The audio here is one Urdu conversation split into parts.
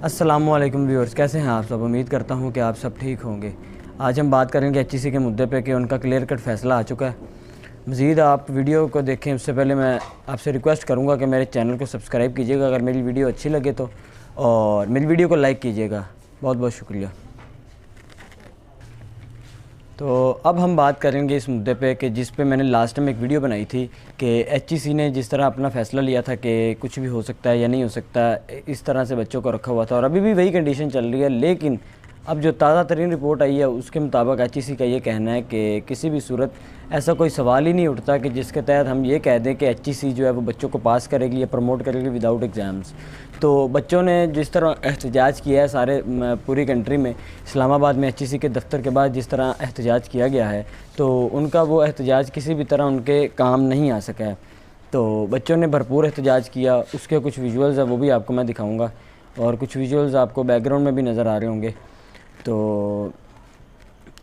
السلام علیکم ویورز، کیسے ہیں آپ سب؟ امید کرتا ہوں کہ آپ سب ٹھیک ہوں گے۔ آج ہم بات کریں گے ایچ ای سی کے مدعے پہ کہ ان کا کلیئر کٹ فیصلہ آ چکا ہے۔ مزید آپ ویڈیو کو دیکھیں اس سے پہلے میں آپ سے ریکویسٹ کروں گا کہ میرے چینل کو سبسکرائب کیجیے گا اگر میری ویڈیو اچھی لگے تو، اور میری ویڈیو کو لائک کیجیے گا۔ بہت بہت شکریہ۔ تو اب ہم بات کریں گے اس مدعے پہ کہ جس پہ میں نے لاسٹ میں ایک ویڈیو بنائی تھی کہ ایچ ای سی نے جس طرح اپنا فیصلہ لیا تھا کہ کچھ بھی ہو سکتا ہے یا نہیں ہو سکتا، اس طرح سے بچوں کو رکھا ہوا تھا، اور ابھی بھی وہی کنڈیشن چل رہی ہے۔ لیکن اب جو تازہ ترین رپورٹ آئی ہے اس کے مطابق ایچ ای سی کا یہ کہنا ہے کہ کسی بھی صورت ایسا کوئی سوال ہی نہیں اٹھتا کہ جس کے تحت ہم یہ کہہ دیں کہ ایچ ای سی جو ہے وہ بچوں کو پاس کرے گی یا پروموٹ کرے گی وداؤٹ ایگزامس۔ تو بچوں نے جس طرح احتجاج کیا ہے سارے پوری کنٹری میں، اسلام آباد میں ایچ ای سی کے دفتر کے بعد جس طرح احتجاج کیا گیا ہے، تو ان کا وہ احتجاج کسی بھی طرح ان کے کام نہیں آ سکا ہے۔ تو بچوں نے بھرپور احتجاج کیا، اس کے کچھ ویژولز ہیں وہ بھی آپ کو میں دکھاؤں گا، اور کچھ ویژولز آپ کو بیک گراؤنڈ میں بھی نظر آ رہے ہوں گے۔ تو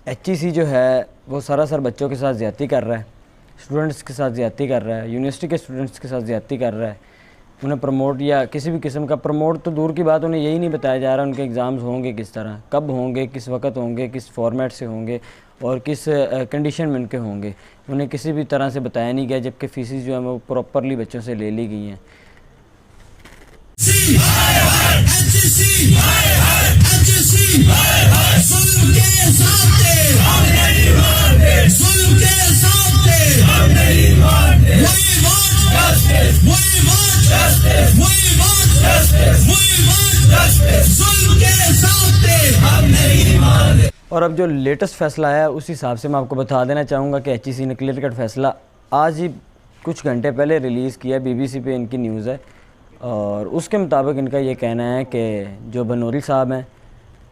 ایچ ای سی جو ہے وہ سراسر بچوں کے ساتھ زیادتی کر رہا ہے، اسٹوڈنٹس کے ساتھ زیادتی کر رہا ہے، یونیورسٹی کے اسٹوڈنٹس کے ساتھ زیادتی کر رہا ہے۔ انہیں پروموٹ یا کسی بھی قسم کا پروموٹ تو دور کی بات، انہیں یہی نہیں بتایا جا رہا ان کے ایگزامز ہوں گے کس طرح، کب ہوں گے، کس وقت ہوں گے، کس فارمیٹ سے ہوں گے، اور کس کنڈیشن میں ان کے ہوں گے۔ انہیں کسی بھی طرح سے بتایا نہیں گیا، جبکہ فیسز جو ہیں وہ پراپرلی بچوں سے لے لی گئی ہیں۔ اور اب جو لیٹسٹ فیصلہ آیا ہے اس حساب سے میں آپ کو بتا دینا چاہوں گا کہ ایچ ای سی نے کلیئر کٹ فیصلہ آج ہی کچھ گھنٹے پہلے ریلیز کیا ہے، بی بی سی پہ ان کی نیوز ہے، اور اس کے مطابق ان کا یہ کہنا ہے کہ جو بنوری صاحب ہیں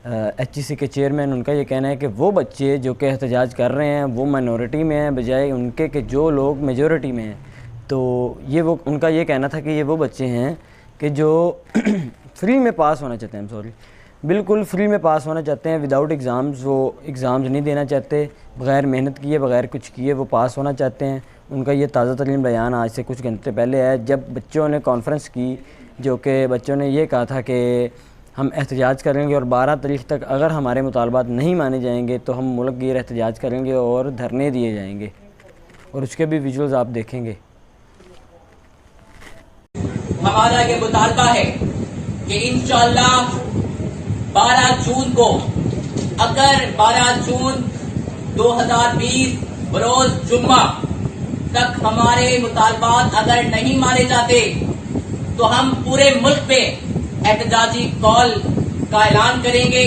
ایچ ای سی کے چیئرمین، ان کا یہ کہنا ہے کہ وہ بچے جو کہ احتجاج کر رہے ہیں وہ مائنورٹی میں ہیں بجائے ان کے کہ جو لوگ میجورٹی میں ہیں۔ تو یہ وہ ان کا یہ کہنا تھا کہ یہ وہ بچے ہیں کہ جو فری میں پاس ہونا چاہتے ہیں، بالکل فری میں پاس ہونا چاہتے ہیں وداؤٹ ایگزامز۔ وہ ایگزامز نہیں دینا چاہتے، بغیر محنت کیے، بغیر کچھ کیے وہ پاس ہونا چاہتے ہیں۔ ان کا یہ تازہ ترین بیان آج سے کچھ گھنٹے پہلے ہے، جب بچوں نے کانفرنس کی، جو کہ بچوں نے یہ کہا تھا کہ ہم احتجاج کریں گے اور 12 تاریخ تک اگر ہمارے مطالبات نہیں مانے جائیں گے تو ہم ملک گیر احتجاج کریں گے اور دھرنے دیے جائیں گے، اور اس کے بھی ویژولز آپ دیکھیں گے۔ ہمارا یہ مطالبہ ہے کہ انشاءاللہ 12 جون کو، اگر 12 جون 2020 بروز جمعہ تک ہمارے مطالبات اگر نہیں مانے جاتے تو ہم پورے ملک میں احتجاجی کال کا اعلان کریں گے،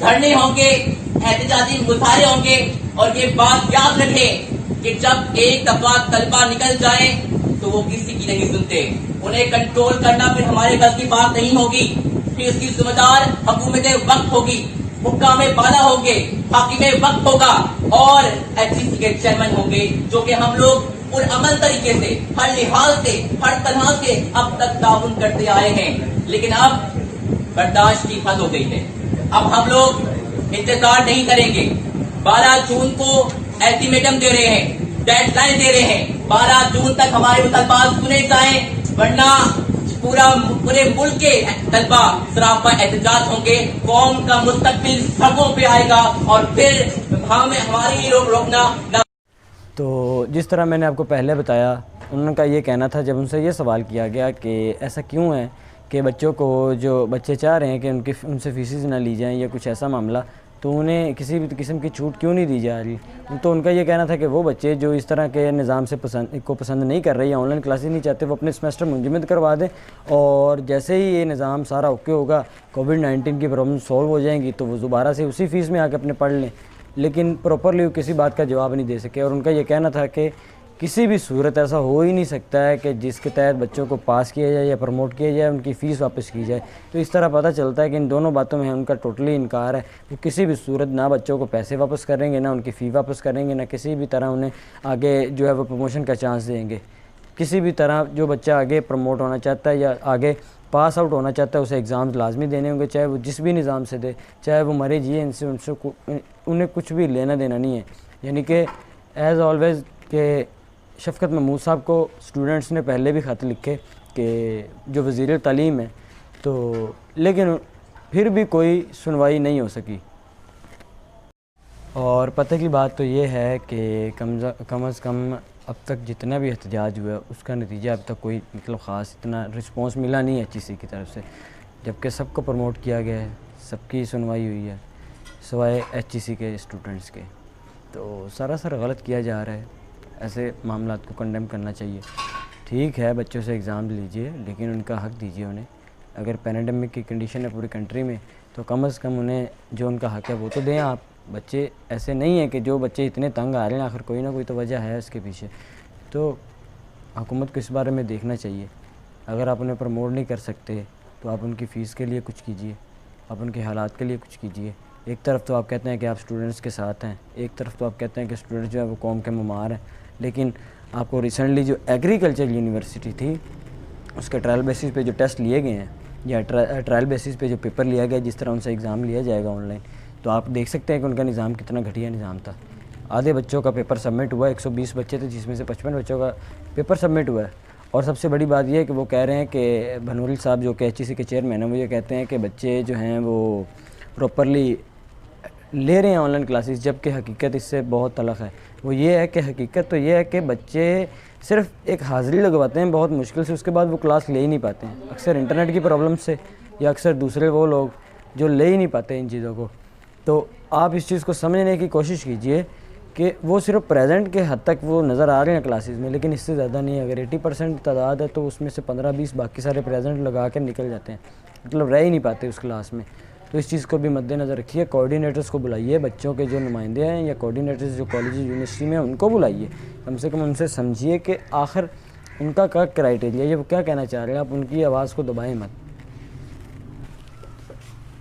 دھرنے ہوں گے، احتجاجی مظاہرے ہوں گے۔ اور یہ بات یاد رکھیں کہ جب ایک دفعہ طلبہ نکل جائیں تو وہ کسی کی نہیں سنتے، انہیں کنٹرول کرنا پھر ہمارے بس کی بات نہیں ہوگی، پھر اس کی ذمہ دار حکومت وقت ہوگی، حکام بالا ہوں گے، حاکم وقت ہوگا، اور ایچ ای سی کے چیئرمین ہوں گے، جو کہ ہم لوگ پرامن طریقے سے، ہر لحاظ سے، ہر طرح سے اب تک تعاون کرتے آئے ہیں۔ لیکن اب برداشت کی حد ہو گئی ہے، اب ہم لوگ انتظار نہیں کریں گے۔ 12 جون کو الٹیمیٹم دے رہے ہیں، ڈیڈ لائن دے رہے ہیں، 12 جون تک ہمارے مطالبات سنے جائیں، ورنہ پورے ملک کے طلبہ سراپا احتجاج ہوں گے، قوم کا مستقبل سڑکوں پہ آئے گا، اور پھر ہماری لوگ روکنا نہ۔ تو جس طرح میں نے آپ کو پہلے بتایا، ان کا یہ کہنا تھا، جب ان سے یہ سوال کیا گیا کہ ایسا کیوں ہے کہ بچوں کو، جو بچے چاہ رہے ہیں کہ ان سے فیسز نہ لی جائیں یا کچھ ایسا معاملہ، تو انہیں کسی بھی قسم کی چھوٹ کیوں نہیں دی جا رہی، تو ان کا یہ کہنا تھا کہ وہ بچے جو اس طرح کے نظام سے پسند نہیں کر رہے یا آن لائن کلاسز نہیں چاہتے، وہ اپنے سمیسٹر منجمد کروا دیں، اور جیسے ہی یہ نظام سارا اوکے ہوگا، کووڈ-19 کی پرابلم سولو ہو جائیں گی، تو وہ دوبارہ سے اسی فیس میں آ کے اپنے پڑھ لیں۔ لیکن پراپرلی وہ کسی بات کا جواب نہیں دے سکے، اور ان کا یہ کہنا تھا کہ کسی بھی صورت ایسا ہو ہی نہیں سکتا ہے کہ جس کے تحت بچوں کو پاس کیا جائے یا پروموٹ کیا جائے، ان کی فیس واپس کی جائے۔ تو اس طرح پتہ چلتا ہے کہ ان دونوں باتوں میں ان کا ٹوٹلی انکار ہے، وہ کسی بھی صورت نہ بچوں کو پیسے واپس کریں گے، نہ ان کی فی واپس کریں گے، نہ کسی بھی طرح انہیں آگے جو ہے وہ پروموشن کا چانس دیں گے۔ کسی بھی طرح جو بچہ آگے پروموٹ ہونا چاہتا ہے یا آگے پاس آؤٹ ہونا چاہتا ہے، اسے ایگزامز لازمی دینے ہوں گے، چاہے وہ جس بھی نظام سے دے، چاہے وہ مرے جیے، انہیں کچھ بھی لینا دینا نہیں ہے۔ یعنی کہ ایز آلویز کہ شفقت محمود صاحب کو اسٹوڈنٹس نے پہلے بھی خط لکھے کہ جو وزیر تعلیم ہے، تو لیکن پھر بھی کوئی سنوائی نہیں ہو سکی۔ اور پتہ کی بات تو یہ ہے کہ کم از کم اب تک جتنا بھی احتجاج ہوا ہے اس کا نتیجہ اب تک کوئی خاص اتنا رسپانس ملا نہیں ہے ایچ ای سی کی طرف سے، جبکہ سب کو پروموٹ کیا گیا ہے، سب کی سنوائی ہوئی ہے سوائے ایچ ای سی کے اسٹوڈنٹس کے۔ تو سراسر غلط کیا جا رہا ہے، ایسے معاملات کو کنڈیم کرنا چاہیے۔ ٹھیک ہے بچوں سے ایگزام لیجئے لیکن ان کا حق دیجئے انہیں۔ اگر پینڈیمک کی کنڈیشن ہے پوری کنٹری میں تو کم از کم انہیں جو ان کا حق ہے وہ تو دیں آپ۔ بچے ایسے نہیں ہیں کہ جو بچے اتنے تنگ آ رہے ہیں، آخر کوئی نہ کوئی تو وجہ ہے اس کے پیچھے، تو حکومت کو اس بارے میں دیکھنا چاہیے۔ اگر آپ انہیں پروموٹ نہیں کر سکتے تو آپ ان کی فیس کے لیے کچھ کیجئے، آپ ان کے حالات کے لیے کچھ کیجئے۔ ایک طرف تو آپ کہتے ہیں کہ آپ اسٹوڈنٹس کے ساتھ ہیں، ایک طرف تو آپ کہتے ہیں کہ اسٹوڈنٹس جو ہے وہ قوم کے معمار ہیں، لیکن آپ کو ریسنٹلی جو ایگریکلچر یونیورسٹی تھی اس کے ٹرائل بیسس پہ جو ٹیسٹ لیے گئے ہیں یا ٹرائل بیسس پہ جو پیپر لیا گیا جس طرح ان سے ایگزام لیا جائے گا آن لائن، تو آپ دیکھ سکتے ہیں کہ ان کا نظام کتنا گھٹیا نظام تھا۔ آدھے بچوں کا پیپر سبمٹ ہوا ہے، 120 بچے تھے جس میں سے 55 بچوں کا پیپر سبمٹ ہوا ہے۔ اور سب سے بڑی بات یہ ہے کہ وہ کہہ رہے ہیں کہ بھنوری صاحب جو کہ ایچ ای سی کے چیئرمین ہیں وہ یہ کہتے ہیں کہ بچے جو ہیں وہ پراپرلی لے رہے ہیں آن لائن کلاسز، جبکہ حقیقت اس سے بہت تلخ ہے۔ وہ یہ ہے کہ حقیقت تو یہ ہے کہ بچے صرف ایک حاضری لگواتے ہیں بہت مشکل سے، اس کے بعد وہ کلاس لے ہی نہیں پاتے ہیں، اکثر انٹرنیٹ کی پرابلم سے یا اکثر دوسرے وہ لوگ جو لے ہی نہیں پاتے ان چیزوں کو۔ تو آپ اس چیز کو سمجھنے کی کوشش کیجئے کہ وہ صرف پریزنٹ کے حد تک وہ نظر آ رہے ہیں کلاسز میں، لیکن اس سے زیادہ نہیں ہے۔ اگر 80% تعداد ہے تو اس میں سے 15-20 باقی سارے پریزنٹ لگا کے نکل جاتے ہیں، مطلب رہ ہی نہیں پاتے اس کلاس میں۔ تو اس چیز کو بھی مد نظر رکھیے، کوآرڈینیٹرز کو بلائیے، بچوں کے جو نمائندے ہیں یا کوآرڈینیٹرز جو کالج یونیورسٹی میں ہیں ان کو بلائیے، کم سے کم ان سے سمجھیے کہ آخر ان کا کیا کرائٹیریا ہے، یہ وہ کیا کہنا چاہ رہے ہیں، آپ ان کی آواز کو دبائیں مت۔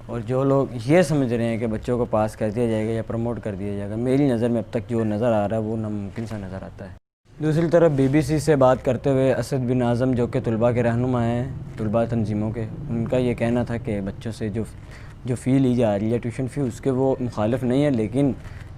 اور جو لوگ یہ سمجھ رہے ہیں کہ بچوں کو پاس کر دیا جائے گا یا پروموٹ کر دیا جائے گا، میری نظر میں اب تک جو نظر آ رہا ہے وہ ناممکن سا نظر آتا ہے۔ دوسری طرف بی بی سی سے بات کرتے ہوئے اسد بن اعظم جو کہ طلباء کے رہنما ہیں، طلباء تنظیموں کے، ان کا یہ کہنا تھا کہ بچوں سے جو فی لی جا رہی ہے ٹیوشن فی، اس کے وہ مخالف نہیں ہے، لیکن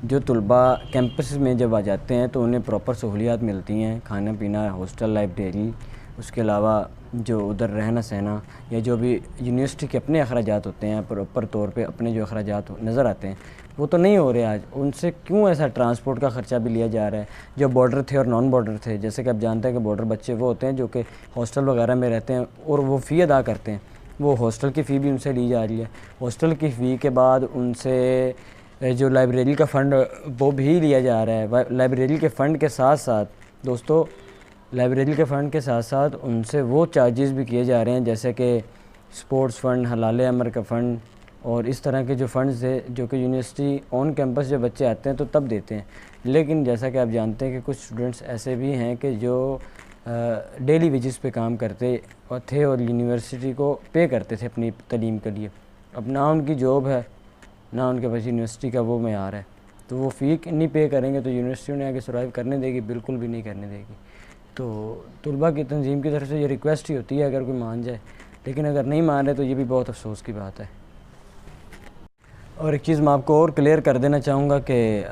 جو طلباء کیمپس میں جب آ جاتے ہیں تو انہیں پراپر سہولیات ملتی ہیں، کھانا پینا، ہاسٹل، لائبریری، اس کے علاوہ جو ادھر رہنا سہنا یا جو بھی یونیورسٹی کے اپنے اخراجات ہوتے ہیں، پراپر طور پہ اپنے جو اخراجات نظر آتے ہیں وہ تو نہیں ہو رہے آج۔ ان سے کیوں ایسا ٹرانسپورٹ کا خرچہ بھی لیا جا رہا ہے؟ جو بارڈر تھے اور نان بارڈر تھے، جیسے کہ آپ جانتے ہیں کہ بارڈر بچے وہ ہوتے ہیں جو کہ ہاسٹل وغیرہ میں رہتے ہیں اور وہ فی ادا کرتے ہیں، وہ ہاسٹل کی فی بھی ان سے لی جا رہی ہے۔ ہاسٹل کی فی کے بعد ان سے جو لائبریری کا فنڈ وہ بھی لیا جا رہا ہے۔ لائبریری کے فنڈ کے ساتھ ساتھ دوستو، لائبریری کے فنڈ کے ساتھ ساتھ ان سے وہ چارجز بھی کیے جا رہے ہیں جیسے کہ سپورٹس فنڈ، حلال امر کا فنڈ اور اس طرح کے جو فنڈز ہیں جو کہ یونیورسٹی آن کیمپس جب بچے آتے ہیں تو تب دیتے ہیں۔ لیکن جیسا کہ آپ جانتے ہیں کہ کچھ اسٹوڈنٹس ایسے بھی ہیں کہ جو ڈیلی ویجز پہ کام کرتے تھے اور یونیورسٹی کو پے کرتے تھے اپنی تعلیم کے لیے، اب نہ ان کی جاب ہے نہ ان کے پاس یونیورسٹی کا وہ معیار ہے، تو وہ فی نہیں پے کریں گے تو یونیورسٹی انہیں آگے سروائیو کرنے دے گی؟ بالکل بھی نہیں کرنے دے گی۔ تو طلباء کی تنظیم کی طرف سے یہ ریکویسٹ ہی ہوتی ہے اگر کوئی مان جائے، لیکن اگر نہیں مان رہے تو یہ بھی بہت افسوس کی بات ہے۔ اور ایک چیز میں آپ کو اور کلیئر کر دینا چاہوں گا کہ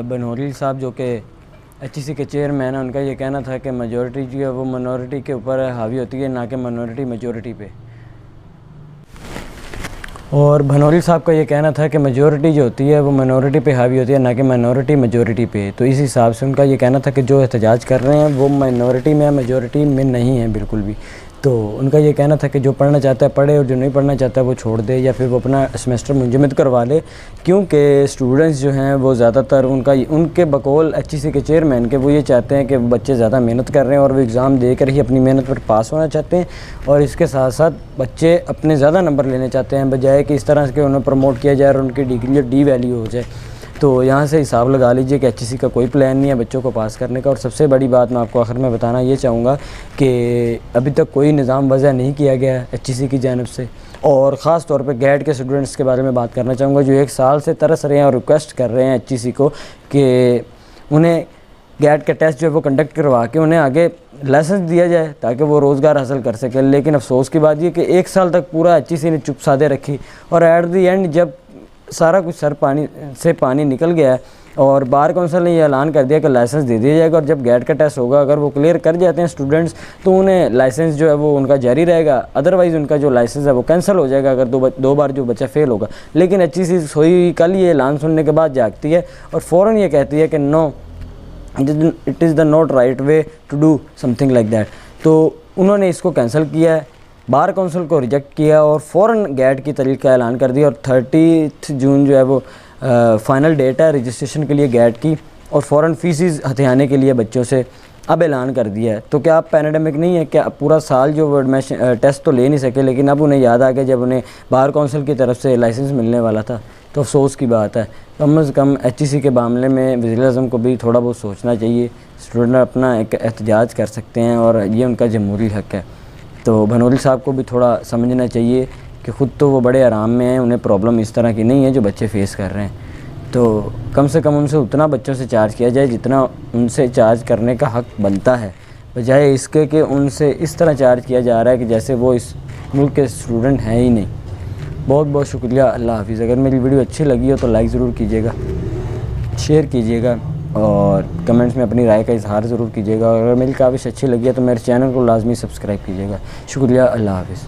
بنوری صاحب جو کہ ایچ ای سی کے چیئرمین ہیں، ان کا یہ کہنا تھا کہ میجورٹی جو ہے وہ منورٹی کے اوپر حاوی ہوتی ہے، نہ کہ منورٹی میجورٹی پہ۔ اور بھنوری صاحب کا یہ کہنا تھا کہ میجورٹی جو ہوتی ہے وہ منورٹی پہ حاوی ہوتی ہے، نہ کہ منورٹی میجورٹی پہ۔ تو اس حساب سے ان کا یہ کہنا تھا کہ جو احتجاج کر رہے ہیں وہ منورٹی میں میجورٹی میں نہیں ہیں بالکل بھی۔ تو ان کا یہ کہنا تھا کہ جو پڑھنا چاہتا ہے پڑھے اور جو نہیں پڑھنا چاہتا ہے وہ چھوڑ دے یا پھر وہ اپنا سیمسٹر منجمد کروا لے، کیونکہ اسٹوڈنٹس جو ہیں وہ زیادہ تر ان کے بقول ایچ ای سی کے چیئرمین کے وہ یہ چاہتے ہیں کہ بچے زیادہ محنت کر رہے ہیں اور وہ ایگزام دے کر ہی اپنی محنت پر پاس ہونا چاہتے ہیں، اور اس کے ساتھ ساتھ بچے اپنے زیادہ نمبر لینے چاہتے ہیں بجائے کہ اس طرح سے کہ انہیں پروموٹ کیا جائے اور ان کی ڈگری ڈی ویلیو ہو جائے۔ تو یہاں سے حساب لگا لیجئے کہ ایچ ای سی کا کوئی پلان نہیں ہے بچوں کو پاس کرنے کا۔ اور سب سے بڑی بات میں آپ کو آخر میں بتانا یہ چاہوں گا کہ ابھی تک کوئی نظام وضع نہیں کیا گیا ہے ایچ ای سی کی جانب سے، اور خاص طور پہ گیٹ کے اسٹوڈنٹس کے بارے میں بات کرنا چاہوں گا جو 1 سال سے ترس رہے ہیں اور ریکویسٹ کر رہے ہیں ایچ ای سی کو کہ انہیں گیٹ کا ٹیسٹ جو ہے وہ کنڈکٹ کروا کے انہیں آگے لائسنس دیا جائے تاکہ وہ روزگار حاصل کر سکے۔ لیکن افسوس کی بات یہ کہ 1 سال تک پورا ایچ ای سی نے چپ سادے رکھی، اور ایٹ دی اینڈ جب سارا کچھ سر پانی سے پانی نکل گیا ہے اور بار کونسل نے یہ اعلان کر دیا کہ لائسنس دے دیا جائے گا، اور جب گیٹ کا ٹیسٹ ہوگا اگر وہ کلیئر کر جاتے ہیں اسٹوڈنٹس تو انہیں لائسنس جو ہے وہ ان کا جاری رہے گا، ادروائز ان کا جو لائسنس ہے وہ کینسل ہو جائے گا اگر دو بار جو بچہ فیل ہوگا۔ لیکن HEC سوئی کل یہ اعلان سننے کے بعد جاگتی ہے اور فوراً یہ کہتی ہے کہ no, it is the not right way to do something like that. تو انہوں نے اس کو کینسل کیا ہے، بار کونسل کو ریجیکٹ کیا اور فوراً گیٹ کی تاریخ کا اعلان کر دیا، اور 30 جون جو ہے وہ فائنل ڈیٹ ہے رجسٹریشن کے لیے گیٹ کی، اور فوراً فیسز ہتھیانے کے لیے بچوں سے اب اعلان کر دیا ہے۔ تو کیا اب پینڈیمک نہیں ہے؟ کیا پورا سال جو وہ ٹیسٹ تو لے نہیں سکے، لیکن اب انہیں یاد آ گیا جب انہیں بار کونسل کی طرف سے لائسنس ملنے والا تھا، تو افسوس کی بات ہے۔ کم از کم HEC کے معاملے میں وزیر اعظم کو بھی تھوڑا بہت سوچنا چاہیے۔ اسٹوڈنٹ اپنا ایک احتجاج کر سکتے ہیں اور یہ ان کا جمہوری حق ہے، تو بھنوری صاحب کو بھی تھوڑا سمجھنا چاہیے کہ خود تو وہ بڑے آرام میں ہیں، انہیں پرابلم اس طرح کی نہیں ہے جو بچے فیس کر رہے ہیں۔ تو کم سے کم ان سے اتنا بچوں سے چارج کیا جائے جتنا ان سے چارج کرنے کا حق بنتا ہے، بجائے اس کے کہ ان سے اس طرح چارج کیا جا رہا ہے کہ جیسے وہ اس ملک کے اسٹوڈنٹ ہیں ہی نہیں۔ بہت بہت شکریہ، اللہ حافظ۔ اگر میری ویڈیو اچھی لگی ہو تو لائک ضرور کیجیے گا، شیئر کیجیے گا، اور کمنٹس میں اپنی رائے کا اظہار ضرور کیجیے گا، اور اگر میری کاوش اچھی لگی ہے تو میرے چینل کو لازمی سبسکرائب کیجیے گا۔ شکریہ، اللہ حافظ۔